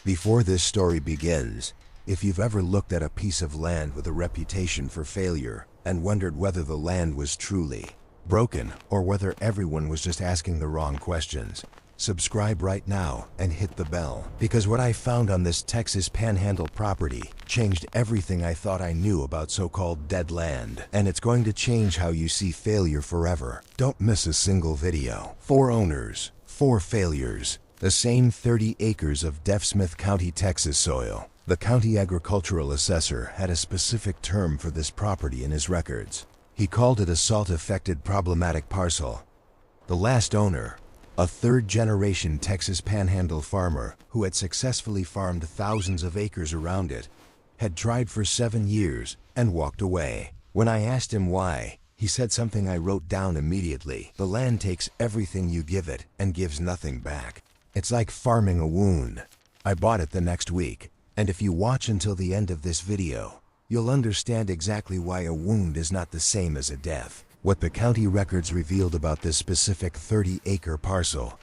Before this story begins, if you've ever looked at a piece of land with a reputation for failure and wondered whether the land was truly broken or whether everyone was just asking the wrong questions, subscribe right now and hit the bell, because what I found on this Texas Panhandle property changed everything I thought I knew about so-called dead land, and it's going to change how you see failure forever. Don't miss a single video. 4 owners, 4 failures, the same 30 acres of Smith County, Texas soil. The county agricultural assessor had a specific term for this property in his records. He called it a salt-affected problematic parcel. The last owner, a third-generation Texas Panhandle farmer who had successfully farmed thousands of acres around it, had tried for 7 years and walked away. When I asked him why, he said something I wrote down immediately. The land takes everything you give it and gives nothing back. It's like farming a wound. I bought it the next week, and if you watch until the end of this video, you'll understand exactly why a wound is not the same as a death. What the county records revealed about this specific 30-acre parcel,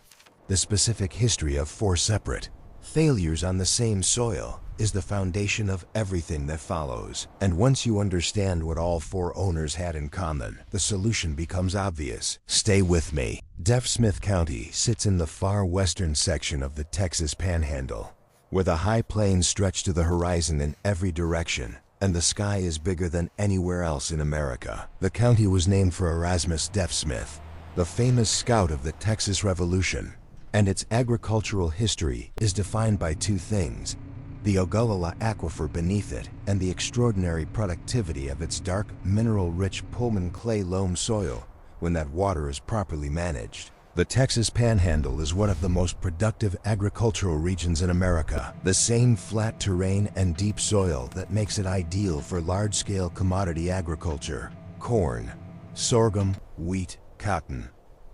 the specific history of 4 separate failures on the same soil, is the foundation of everything that follows. And once you understand what all 4 owners had in common, the solution becomes obvious. Stay with me. Smith County sits in the far western section of the Texas Panhandle, where the high plains stretch to the horizon in every direction, and the sky is bigger than anywhere else in America. The county was named for Erasmus Smith, the famous scout of the Texas Revolution, and its agricultural history is defined by 2 things: the Ogallala aquifer beneath it and the extraordinary productivity of its dark, mineral-rich Pullman clay loam soil when that water is properly managed. The Texas Panhandle is one of the most productive agricultural regions in America. The same flat terrain and deep soil that makes it ideal for large-scale commodity agriculture, corn, sorghum, wheat, cotton,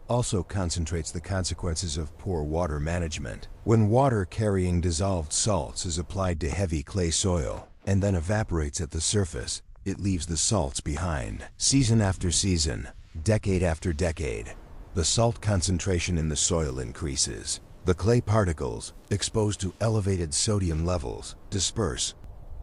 also concentrates the consequences of poor water management. When water-carrying dissolved salts is applied to heavy clay soil and then evaporates at the surface, it leaves the salts behind. Season after season, decade after decade, the salt concentration in the soil increases. The clay particles, exposed to elevated sodium levels, disperse,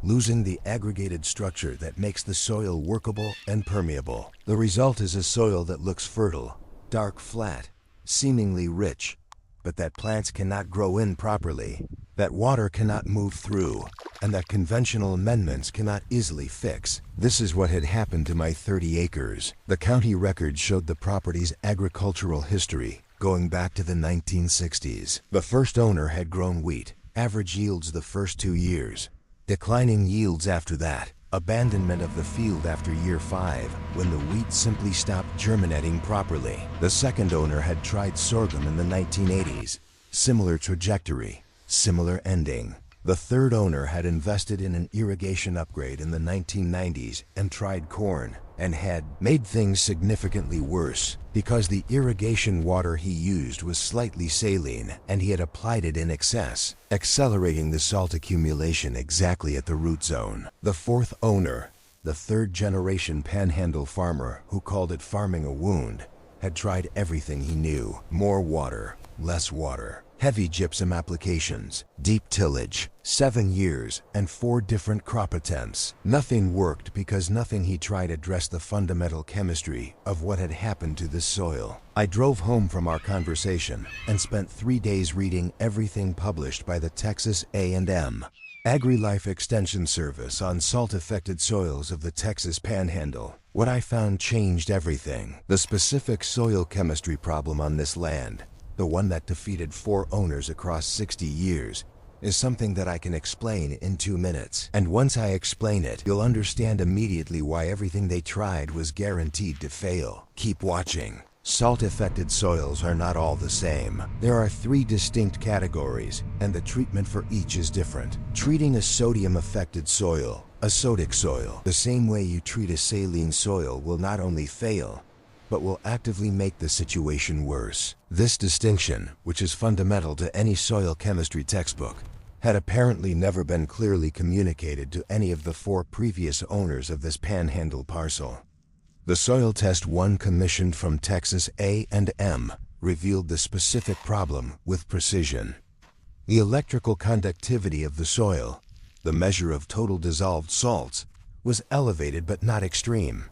losing the aggregated structure that makes the soil workable and permeable. The result is a soil that looks fertile, dark, flat, seemingly rich, but that plants cannot grow in properly, that water cannot move through, and that conventional amendments cannot easily fix. This is what had happened to my 30 acres. The county records showed the property's agricultural history going back to the 1960s. The first owner had grown wheat, average yields the first 2 years, declining yields after that, abandonment of the field after year 5 when the wheat simply stopped germinating properly. The second owner had tried sorghum in the 1980s. Similar trajectory, similar ending. The third owner had invested in an irrigation upgrade in the 1990s and tried corn, and had made things significantly worse because the irrigation water he used was slightly saline and he had applied it in excess, accelerating the salt accumulation exactly at the root zone. The fourth owner, the third-generation Panhandle farmer who called it farming a wound, had tried everything he knew: more water, less water, heavy gypsum applications, deep tillage, 7 years and 4 different crop attempts. Nothing worked because nothing he tried addressed the fundamental chemistry of what had happened to this soil. I drove home from our conversation and spent 3 days reading everything published by the Texas A&M Agri-Life Extension Service on salt-affected soils of the Texas Panhandle. What I found changed everything. The specific soil chemistry problem on this land, the one that defeated 4 owners across 60 years, is something that I can explain in 2 minutes. And once I explain it, you'll understand immediately why everything they tried was guaranteed to fail. Keep watching. Salt-affected soils are not all the same. There are 3 distinct categories, and the treatment for each is different. Treating a sodium-affected soil, a sodic soil, the same way you treat a saline soil will not only fail, but will actively make the situation worse. This distinction, which is fundamental to any soil chemistry textbook, had apparently never been clearly communicated to any of the 4 previous owners of this Panhandle parcel. The soil test 1 commissioned from Texas A&M revealed the specific problem with precision. The electrical conductivity of the soil, the measure of total dissolved salts, was elevated but not extreme.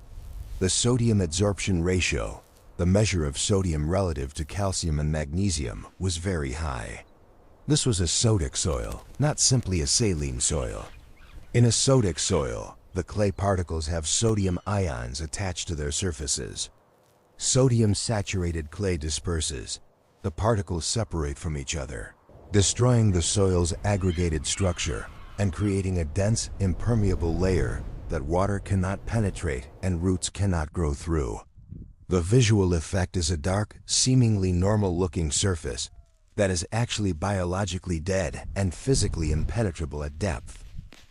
The sodium adsorption ratio, the measure of sodium relative to calcium and magnesium, was very high. This was a sodic soil, not simply a saline soil. In a sodic soil, the clay particles have sodium ions attached to their surfaces. Sodium-saturated clay disperses. The particles separate from each other, destroying the soil's aggregated structure and creating a dense, impermeable layer that water cannot penetrate and roots cannot grow through. The visual effect is a dark, seemingly normal-looking surface that is actually biologically dead and physically impenetrable at depth.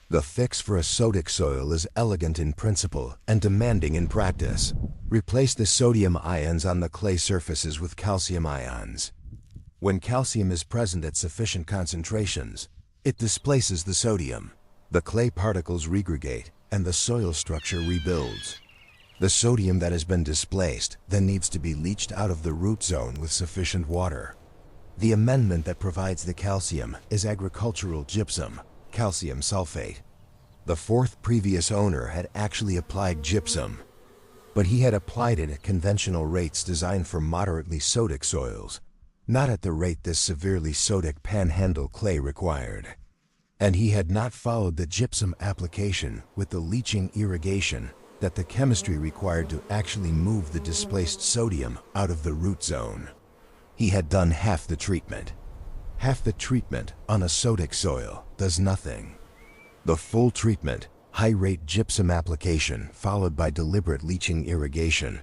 The fix for a sodic soil is elegant in principle and demanding in practice. Replace the sodium ions on the clay surfaces with calcium ions. When calcium is present at sufficient concentrations, it displaces the sodium. The clay particles regurgite and the soil structure rebuilds. The sodium that has been displaced then needs to be leached out of the root zone with sufficient water. The amendment that provides the calcium is agricultural gypsum, calcium sulfate. The fourth previous owner had actually applied gypsum, but he had applied it at conventional rates designed for moderately sodic soils, not at the rate this severely sodic Panhandle clay required. And he had not followed the gypsum application with the leaching irrigation that the chemistry required to actually move the displaced sodium out of the root zone. He had done half the treatment. Half the treatment on a sodic soil does nothing. The full treatment, high-rate gypsum application followed by deliberate leaching irrigation,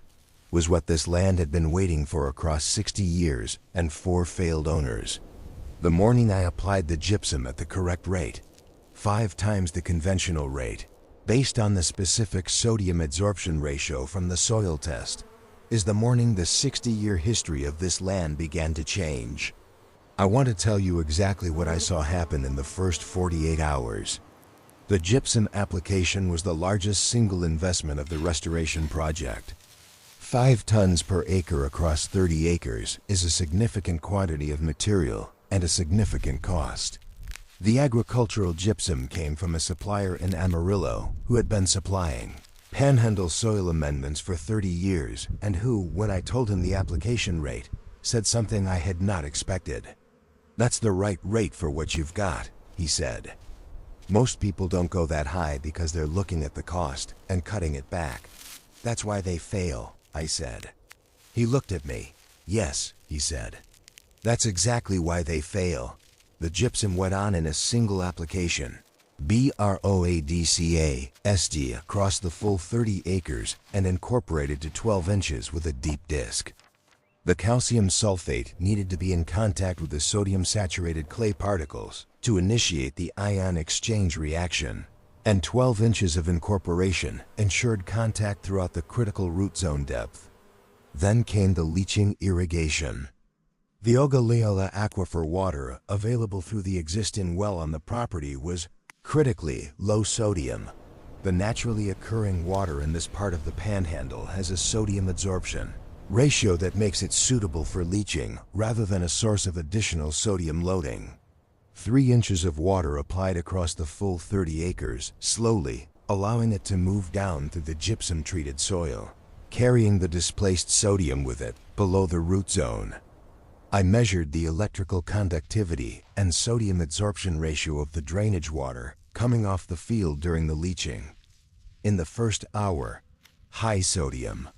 was what this land had been waiting for across 60 years and 4 failed owners. The morning I applied the gypsum at the correct rate, 5 times the conventional rate, based on the specific sodium adsorption ratio from the soil test, is the morning the 60-year history of this land began to change. I want to tell you exactly what I saw happen in the first 48 hours. The gypsum application was the largest single investment of the restoration project. 5 tons per acre across 30 acres is a significant quantity of material and a significant cost. The agricultural gypsum came from a supplier in Amarillo who had been supplying Panhandle soil amendments for 30 years and who, when I told him the application rate, said something I had not expected. "That's the right rate for what you've got," he said. "Most people don't go that high because they're looking at the cost and cutting it back. That's why they fail," I said. He looked at me. "Yes," he said. "That's exactly why they fail." The gypsum went on in a single application, BROADCA-SD, across the full 30 acres and incorporated to 12 inches with a deep disc. The calcium sulfate needed to be in contact with the sodium-saturated clay particles to initiate the ion exchange reaction, and 12 inches of incorporation ensured contact throughout the critical root zone depth. Then came the leaching irrigation. The Ogallala aquifer water available through the existing well on the property was critically low sodium. The naturally occurring water in this part of the Panhandle has a sodium adsorption ratio that makes it suitable for leaching rather than a source of additional sodium loading. 3 inches of water applied across the full 30 acres, slowly, allowing it to move down through the gypsum-treated soil, carrying the displaced sodium with it below the root zone. I measured the electrical conductivity and sodium adsorption ratio of the drainage water coming off the field during the leaching. In the first hour, high sodium.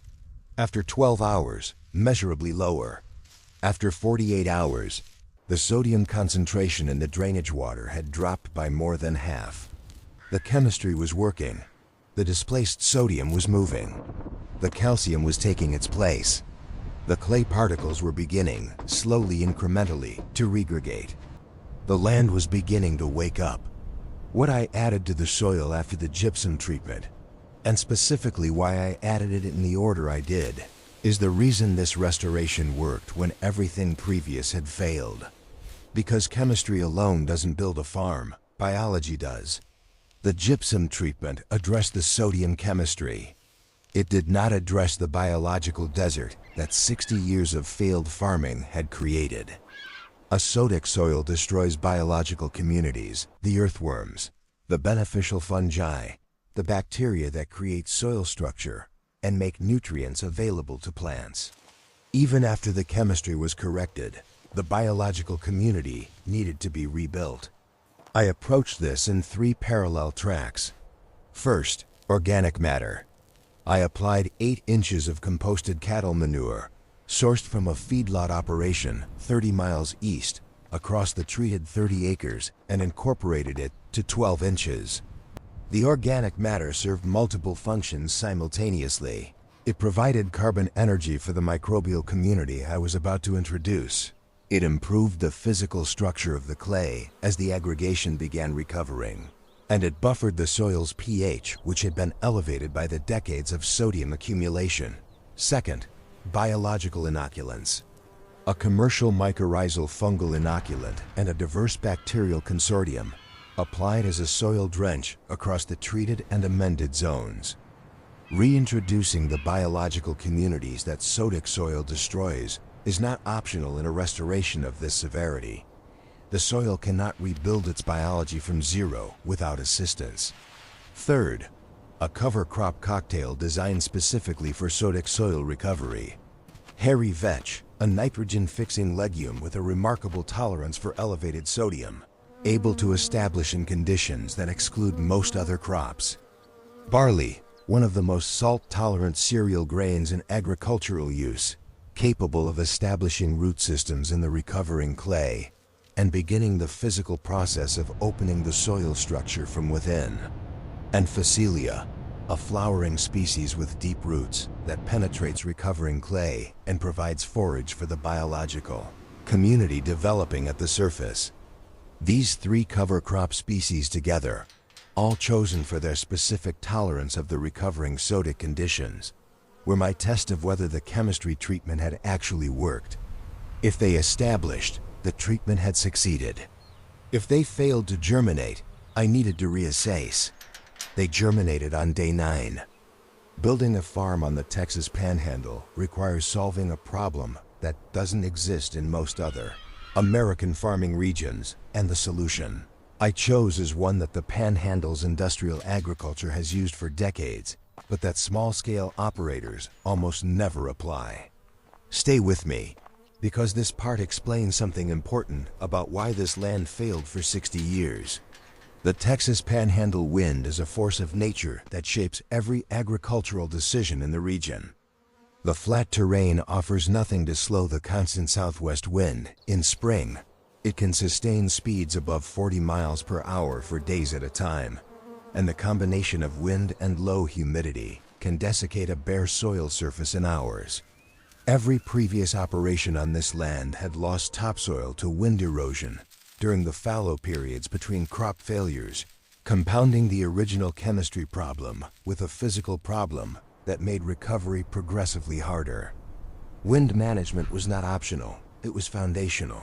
After 12 hours, measurably lower. After 48 hours, the sodium concentration in the drainage water had dropped by more than half. The chemistry was working. The displaced sodium was moving. The calcium was taking its place. The clay particles were beginning, slowly incrementally, to regurgite. The land was beginning to wake up. What I added to the soil after the gypsum treatment, and specifically why I added it in the order I did, is the reason this restoration worked when everything previous had failed. Because chemistry alone doesn't build a farm, biology does. The gypsum treatment addressed the sodium chemistry. It did not address the biological desert that 60 years of failed farming had created. A sodic soil destroys biological communities, the earthworms, the beneficial fungi, the bacteria that create soil structure and make nutrients available to plants. Even after the chemistry was corrected, the biological community needed to be rebuilt. I approached this in 3 parallel tracks. First, organic matter. I applied 8 inches of composted cattle manure, sourced from a feedlot operation 30 miles east, across the treated 30 acres, and incorporated it to 12 inches. The organic matter served multiple functions simultaneously. It provided carbon energy for the microbial community I was about to introduce. It improved the physical structure of the clay as the aggregation began recovering. And it buffered the soil's pH, which had been elevated by the decades of sodium accumulation. Second, biological inoculants. A commercial mycorrhizal fungal inoculant and a diverse bacterial consortium applied as a soil drench across the treated and amended zones. Reintroducing the biological communities that sodic soil destroys is not optional in a restoration of this severity. The soil cannot rebuild its biology from zero without assistance. Third, a cover crop cocktail designed specifically for sodic soil recovery. Hairy vetch, a nitrogen-fixing legume with a remarkable tolerance for elevated sodium, able to establish in conditions that exclude most other crops. Barley, one of the most salt-tolerant cereal grains in agricultural use, capable of establishing root systems in the recovering clay and beginning the physical process of opening the soil structure from within. And Phacelia, a flowering species with deep roots that penetrates recovering clay and provides forage for the biological community developing at the surface. These 3 cover crop species together, all chosen for their specific tolerance of the recovering sodic conditions, were my test of whether the chemistry treatment had actually worked. If they established, the treatment had succeeded. If they failed to germinate, I needed to reassess. They germinated on day 9. Building a farm on the Texas Panhandle requires solving a problem that doesn't exist in most other American farming regions, and the solution I chose is one that the Panhandle's industrial agriculture has used for decades, but that small-scale operators almost never apply. Stay with me, because this part explains something important about why this land failed for 60 years. The Texas Panhandle wind is a force of nature that shapes every agricultural decision in the region. The flat terrain offers nothing to slow the constant southwest wind. In spring, it can sustain speeds above 40 miles per hour for days at a time, and the combination of wind and low humidity can desiccate a bare soil surface in hours. Every previous operation on this land had lost topsoil to wind erosion during the fallow periods between crop failures, compounding the original chemistry problem with a physical problem that made recovery progressively harder. Wind management was not optional, it was foundational.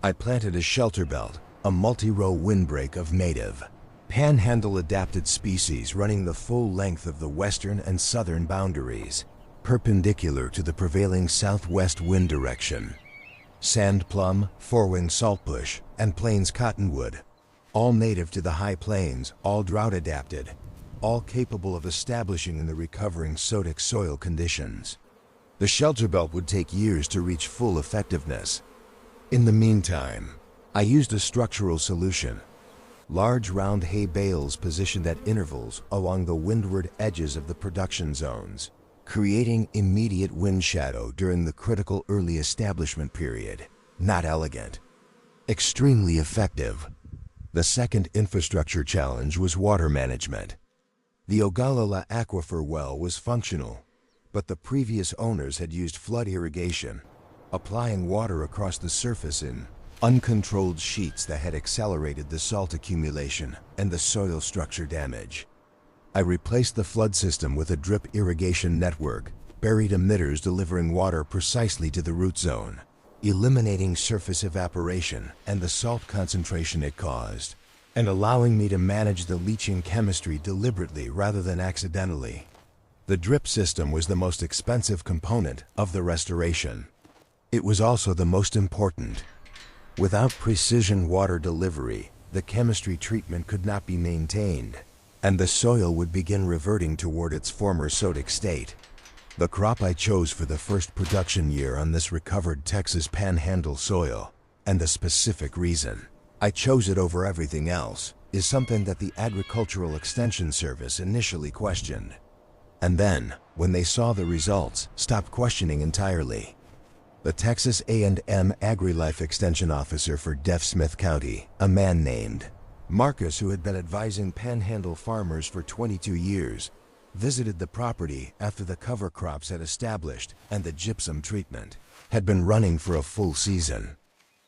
I planted a shelter belt, a multi-row windbreak of native, Panhandle-adapted species running the full length of the western and southern boundaries, perpendicular to the prevailing southwest wind direction. Sand plum, four-wing saltbush, and plains cottonwood, all native to the high plains, all drought-adapted, all capable of establishing in the recovering sodic soil conditions. The shelter belt would take years to reach full effectiveness. In the meantime, I used a structural solution. Large round hay bales positioned at intervals along the windward edges of the production zones, creating immediate wind shadow during the critical early establishment period. Not elegant. Extremely effective. The second infrastructure challenge was water management. The Ogallala aquifer well was functional, but the previous owners had used flood irrigation, applying water across the surface in uncontrolled sheets that had accelerated the salt accumulation and the soil structure damage. I replaced the flood system with a drip irrigation network, buried emitters delivering water precisely to the root zone, eliminating surface evaporation and the salt concentration it caused, and allowing me to manage the leaching chemistry deliberately rather than accidentally. The drip system was the most expensive component of the restoration. It was also the most important. Without precision water delivery, the chemistry treatment could not be maintained, and the soil would begin reverting toward its former sodic state. The crop I chose for the first production year on this recovered Texas Panhandle soil, and the specific reason I chose it over everything else, is something that the Agricultural Extension Service initially questioned. And then, when they saw the results, stopped questioning entirely. The Texas A&M Agri-Life Extension Officer for Smith County, a man named Marcus, who had been advising Panhandle farmers for 22 years, visited the property after the cover crops had established and the gypsum treatment had been running for a full season.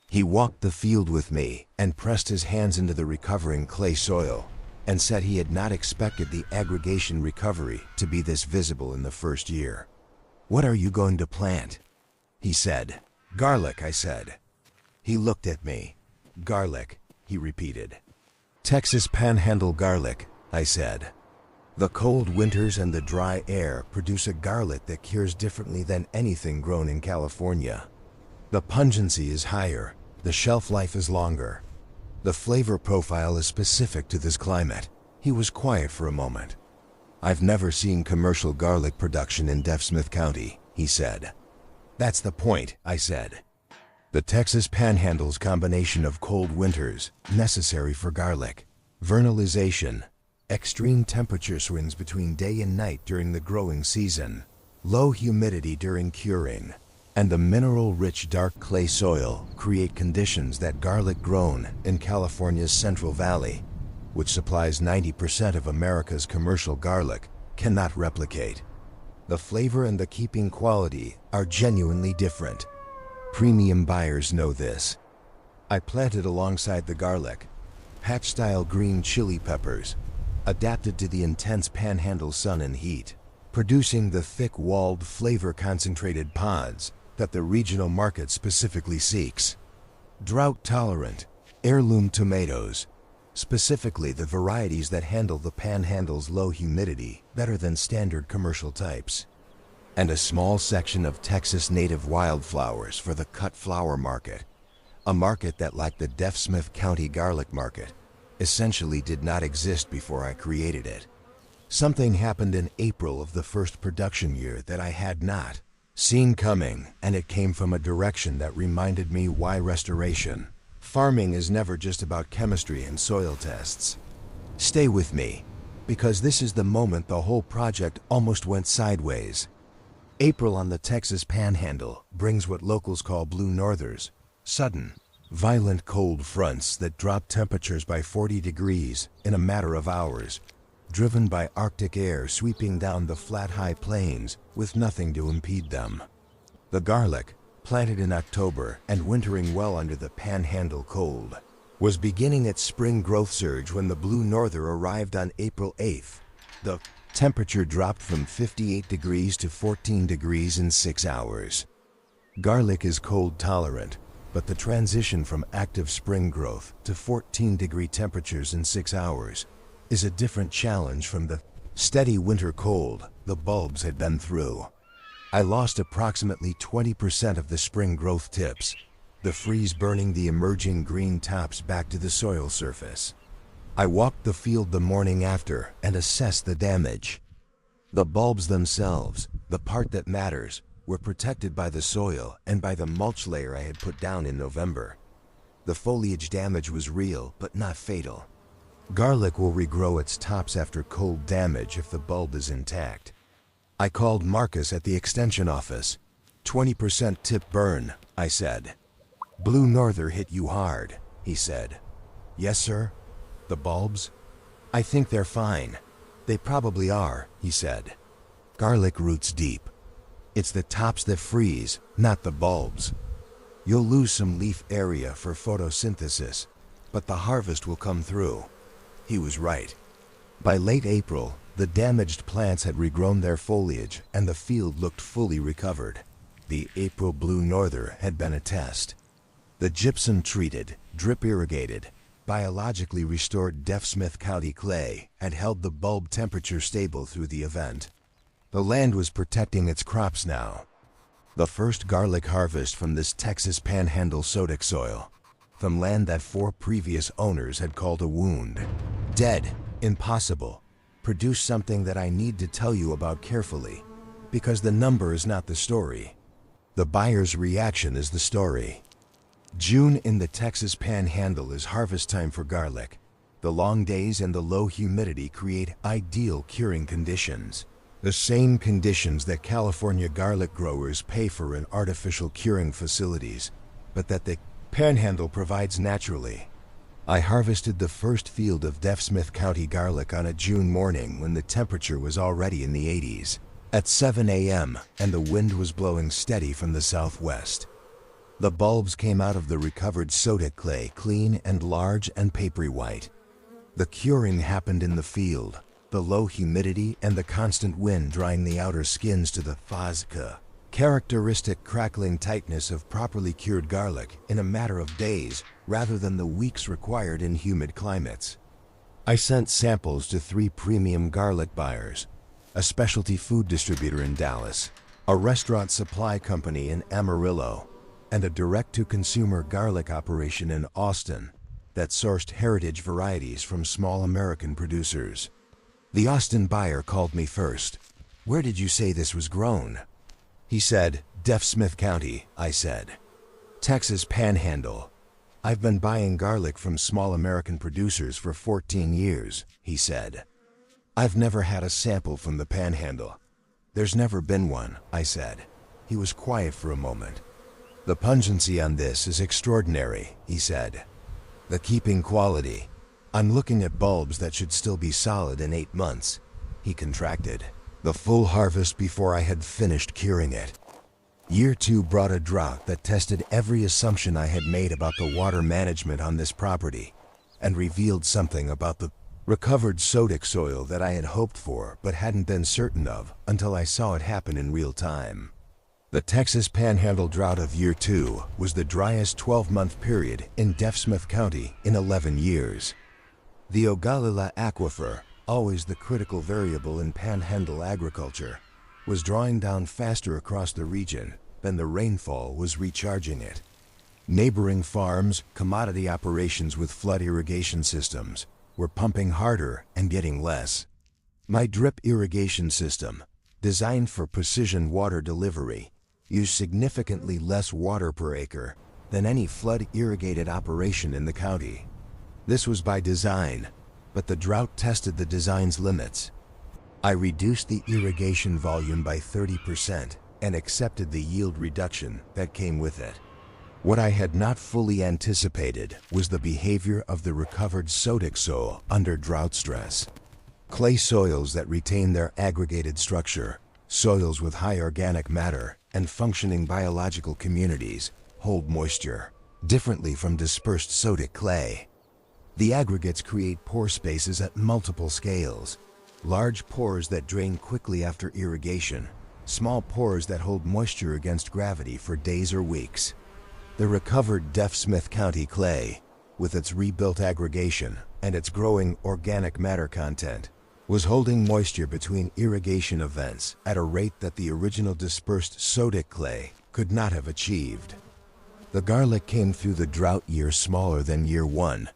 He walked the field with me and pressed his hands into the recovering clay soil and said he had not expected the aggregation recovery to be this visible in the first year. "What are you going to plant?" he said. "Garlic," I said. He looked at me. "Garlic," he repeated. "Texas Panhandle garlic," I said. "The cold winters and the dry air produce a garlic that cures differently than anything grown in California. The pungency is higher, the shelf life is longer. The flavor profile is specific to this climate." He was quiet for a moment. "I've never seen commercial garlic production in Smith County," he said. "That's the point," I said. "The Texas Panhandle's combination of cold winters, necessary for garlic, vernalization, extreme temperature swings between day and night during the growing season, low humidity during curing, and the mineral-rich dark clay soil create conditions that garlic grown in California's Central Valley, which supplies 90% of America's commercial garlic, cannot replicate. The flavor and the keeping quality are genuinely different. Premium buyers know this." I planted alongside the garlic patch-style green chili peppers, adapted to the intense Panhandle sun and heat, producing the thick-walled, flavor-concentrated pods that the regional market specifically seeks. Drought-tolerant, heirloom tomatoes, specifically the varieties that handle the Panhandle's low humidity better than standard commercial types. And a small section of Texas native wildflowers for the cut flower market, a market that, like the Smith County garlic market, essentially did not exist before I created it. Something happened in April of the first production year that I had not seen coming, and it came from a direction that reminded me why restoration farming is never just about chemistry and soil tests. Stay with me, because this is the moment the whole project almost went sideways. April on the Texas Panhandle brings what locals call blue northers, sudden, violent cold fronts that drop temperatures by 40 degrees in a matter of hours, driven by Arctic air sweeping down the flat high plains with nothing to impede them. The garlic, planted in October and wintering well under the Panhandle cold, was beginning its spring growth surge when the blue norther arrived on April 8th. The temperature dropped from 58 degrees to 14 degrees in 6 hours. Garlic is cold tolerant, but the transition from active spring growth to 14-degree temperatures in 6 hours is a different challenge from the steady winter cold the bulbs had been through. I lost approximately 20% of the spring growth tips, the freeze burning the emerging green tops back to the soil surface. I walked the field the morning after and assessed the damage. The bulbs themselves, the part that matters, were protected by the soil and by the mulch layer I had put down in November. The foliage damage was real, but not fatal. Garlic will regrow its tops after cold damage if the bulb is intact. I called Marcus at the extension office. 20% tip burn, I said. Blue norther hit you hard, he said. Yes, sir. The bulbs? I think they're fine. They probably are, he said. Garlic roots deep. It's the tops that freeze, not the bulbs. You'll lose some leaf area for photosynthesis, but the harvest will come through. He was right. By late April, the damaged plants had regrown their foliage and the field looked fully recovered. The April blue norther had been a test. The gypsum treated, drip irrigated, biologically restored Smith County clay had held the bulb temperature stable through the event. The land was protecting its crops now. The first garlic harvest from this Texas Panhandle sodic soil from land that 4 previous owners had called a wound. Dead, impossible. Produce something that I need to tell you about carefully, because the number is not the story. The buyer's reaction is the story. June in the Texas Panhandle is harvest time for garlic. The long days and the low humidity create ideal curing conditions. The same conditions that California garlic growers pay for in artificial curing facilities, but that the Panhandle provides naturally. I harvested the first field of Smith County garlic on a June morning when the temperature was already in the 80s. At 7 a.m., and the wind was blowing steady from the southwest. The bulbs came out of the recovered sodic clay clean and large and papery white. The curing happened in the field, the low humidity and the constant wind drying the outer skins to the sodic, characteristic crackling tightness of properly cured garlic in a matter of days rather than the weeks required in humid climates. I sent samples to 3 premium garlic buyers, a specialty food distributor in Dallas, a restaurant supply company in Amarillo, and a direct-to-consumer garlic operation in Austin that sourced heritage varieties from small American producers. The Austin buyer called me first. "Where did you say this was grown?" He said, "Smith County," I said. "Texas Panhandle. I've been buying garlic from small American producers for 14 years," he said. "I've never had a sample from the Panhandle." "There's never been one," I said. He was quiet for a moment. "The pungency on this is extraordinary," he said. "The keeping quality. I'm looking at bulbs that should still be solid in 8 months," he contracted. "The full harvest before I had finished curing it." Year 2 brought a drought that tested every assumption I had made about the water management on this property, and revealed something about the recovered sodic soil that I had hoped for but hadn't been certain of until I saw it happen in real time. The Texas Panhandle drought of Year 2 was the driest 12-month period in Smith County in 11 years. The Ogallala aquifer, always the critical variable in Panhandle agriculture, was drawing down faster across the region than the rainfall was recharging it. Neighboring farms, commodity operations with flood irrigation systems, were pumping harder and getting less. My drip irrigation system, designed for precision water delivery, used significantly less water per acre than any flood-irrigated operation in the county. This was by design, but the drought tested the design's limits. I reduced the irrigation volume by 30% and accepted the yield reduction that came with it. What I had not fully anticipated was the behavior of the recovered sodic soil under drought stress. Clay soils that retain their aggregated structure, soils with high organic matter and functioning biological communities, hold moisture, differently from dispersed sodic clay. The aggregates create pore spaces at multiple scales. Large pores that drain quickly after irrigation, small pores that hold moisture against gravity for days or weeks. The recovered Smith County clay, with its rebuilt aggregation and its growing organic matter content, was holding moisture between irrigation events at a rate that the original dispersed sodic clay could not have achieved. The garlic came through the drought year smaller than Year 1,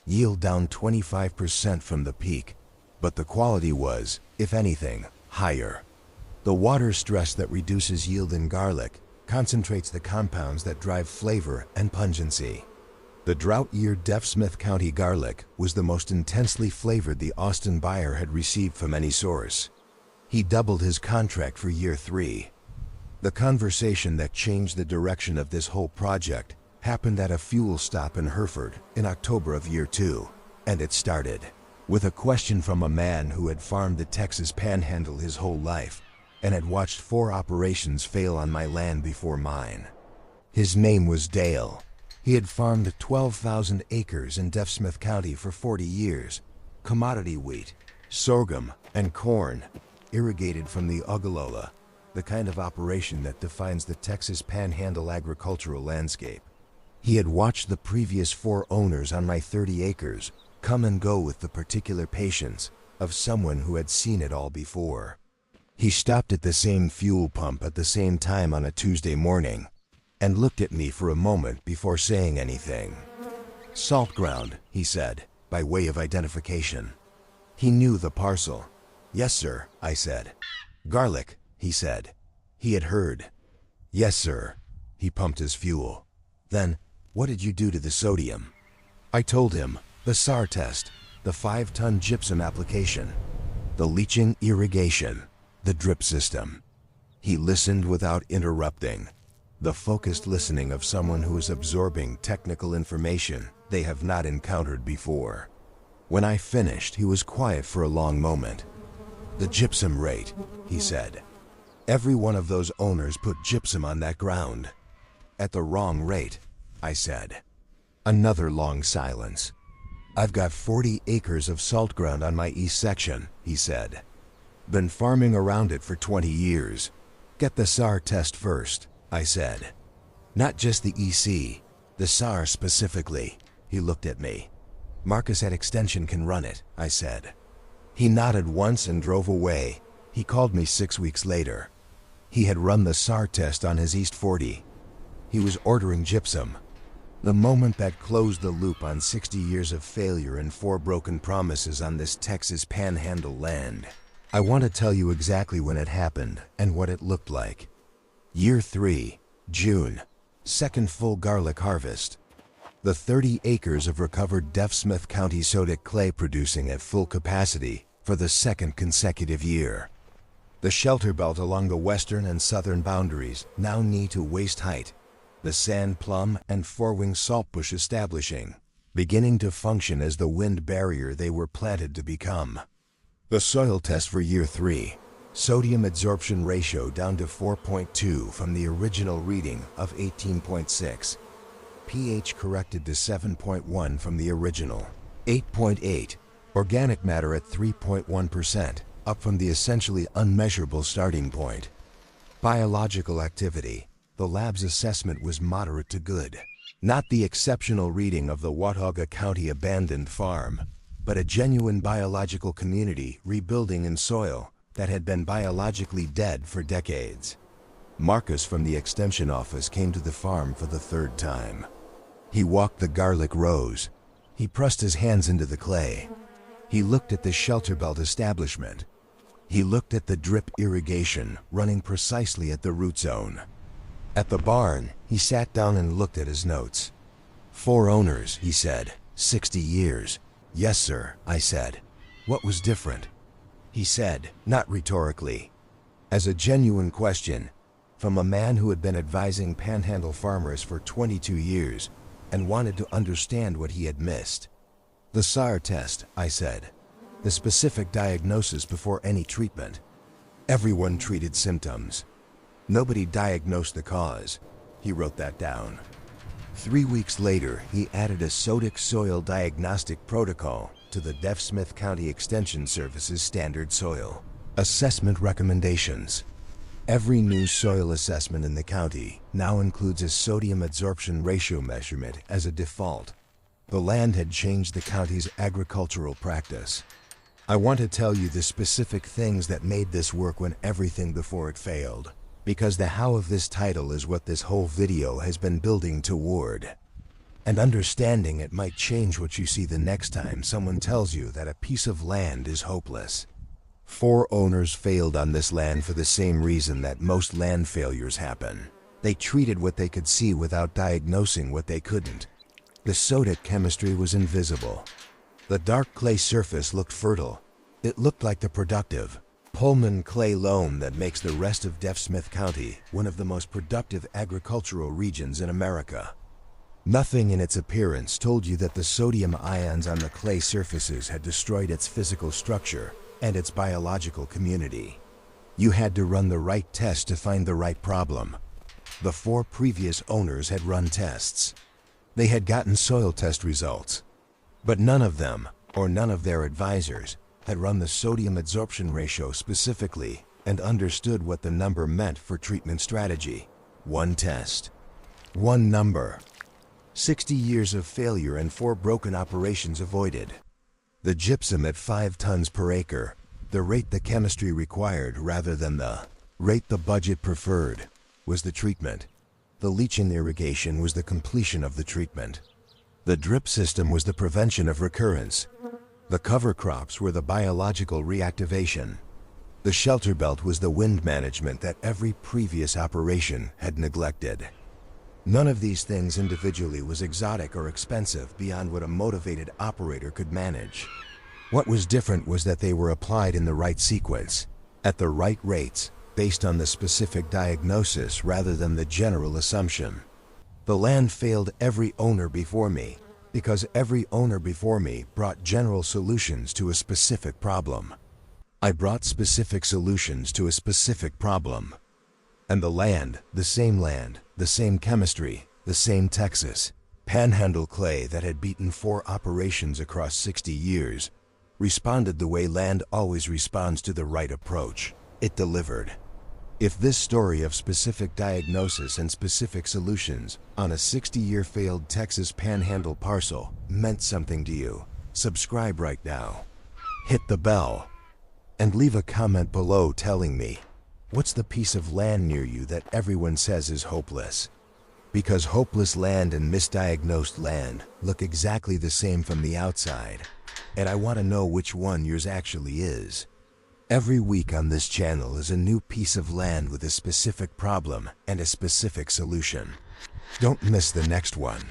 yield down 25% from the peak, but the quality was, if anything, higher. The water stress that reduces yield in garlic concentrates the compounds that drive flavor and pungency. The drought year Smith County garlic was the most intensely flavored the Austin buyer had received from any source. He doubled his contract for Year 3. The conversation that changed the direction of this whole project happened at a fuel stop in Hereford in October of Year 2, and it started with a question from a man who had farmed the Texas Panhandle his whole life and had watched 4 operations fail on my land before mine. His name was Dale. He had farmed 12,000 acres in Smith County for 40 years, commodity wheat, sorghum, and corn, irrigated from the Ogallala, the kind of operation that defines the Texas Panhandle agricultural landscape. He had watched the previous 4 owners on my 30 acres come and go with the particular patience of someone who had seen it all before. He stopped at the same fuel pump at the same time on a Tuesday morning and looked at me for a moment before saying anything. Salt ground, he said, by way of identification. He knew the parcel. Yes, sir, I said. Garlic, he said. He had heard. Yes, sir. He pumped his fuel. Then, what did you do to the sodium? I told him, the SAR test, the 5-ton gypsum application, the leaching irrigation, the drip system. He listened without interrupting, the focused listening of someone who is absorbing technical information they have not encountered before. When I finished, he was quiet for a long moment. The gypsum rate, he said. Every one of those owners put gypsum on that ground. At the wrong rate, I said. Another long silence. I've got 40 acres of salt ground on my east section, he said. Been farming around it for 20 years. Get the SAR test first, I said. Not just the EC, the SAR specifically. He looked at me. Marcus at Extension can run it, I said. He nodded once and drove away. He called me 6 weeks later. He had run the SAR test on his East 40. He was ordering gypsum. The moment that closed the loop on 60 years of failure and 4 broken promises on this Texas Panhandle land. I want to tell you exactly when it happened and what it looked like. Year 3, June, second full garlic harvest. The 30 acres of recovered Smith County sodic clay producing at full capacity for the second consecutive year. The shelter belt along the western and southern boundaries, now knee to waist height. The sand plum and 4-wing saltbush establishing, beginning to function as the wind barrier they were planted to become. The soil test for year 3, sodium adsorption ratio down to 4.2 from the original reading of 18.6. pH corrected to 7.1 from the original 8.8. Organic matter at 3.1%, up from the essentially unmeasurable starting point. Biological activity. The lab's assessment was moderate to good. Not the exceptional reading of the Watauga County abandoned farm, but a genuine biological community rebuilding in soil that had been biologically dead for decades. Marcus from the extension office came to the farm for the 3rd time. He walked the garlic rows. He pressed his hands into the clay. He looked at the shelter belt establishment. He looked at the drip irrigation running precisely at the root zone. At the barn, he sat down and looked at his notes. 4 owners, he said, 60 years. Yes, sir, I said. What was different? He said, not rhetorically, as a genuine question, from a man who had been advising Panhandle farmers for 22 years and wanted to understand what he had missed. The SAR test, I said. The specific diagnosis before any treatment. Everyone treated symptoms. Nobody diagnosed the cause. He wrote that down. 3 weeks later, he added a sodic soil diagnostic protocol to the Smith County Extension Service's standard soil assessment recommendations. Every new soil assessment in the county now includes a sodium adsorption ratio measurement as a default. The land had changed the county's agricultural practice. I want to tell you the specific things that made this work when everything before it failed, because the how of this title is what this whole video has been building toward. And understanding it might change what you see the next time someone tells you that a piece of land is hopeless. 4 owners failed on this land for the same reason that most land failures happen. They treated what they could see without diagnosing what they couldn't. The sodic chemistry was invisible. The dark clay surface looked fertile. It looked like the productive Pullman clay loam that makes the rest of Smith County one of the most productive agricultural regions in America. Nothing in its appearance told you that the sodium ions on the clay surfaces had destroyed its physical structure and its biological community. You had to run the right test to find the right problem. The 4 previous owners had run tests. They had gotten soil test results. But none of them, or none of their advisors, had run the sodium adsorption ratio specifically and understood what the number meant for treatment strategy. 1 test. 1 number. 60 years of failure and 4 broken operations avoided. The gypsum at 5 tons per acre, the rate the chemistry required rather than the rate the budget preferred, was the treatment. The leaching irrigation was the completion of the treatment. The drip system was the prevention of recurrence. The cover crops were the biological reactivation. The shelter belt was the wind management that every previous operation had neglected. None of these things individually was exotic or expensive beyond what a motivated operator could manage. What was different was that they were applied in the right sequence, at the right rates, based on the specific diagnosis rather than the general assumption. The land failed every owner before me, because every owner before me brought general solutions to a specific problem. I brought specific solutions to a specific problem. And the land, the same chemistry, the same Texas, Panhandle clay that had beaten 4 operations across 60 years, responded the way land always responds to the right approach. It delivered. If this story of specific diagnosis and specific solutions on a 60-year failed Texas Panhandle parcel meant something to you, subscribe right now. Hit the bell. And leave a comment below telling me, what's the piece of land near you that everyone says is hopeless? Because hopeless land and misdiagnosed land look exactly the same from the outside, and I want to know which one yours actually is. Every week on this channel is a new piece of land with a specific problem and a specific solution. Don't miss the next one.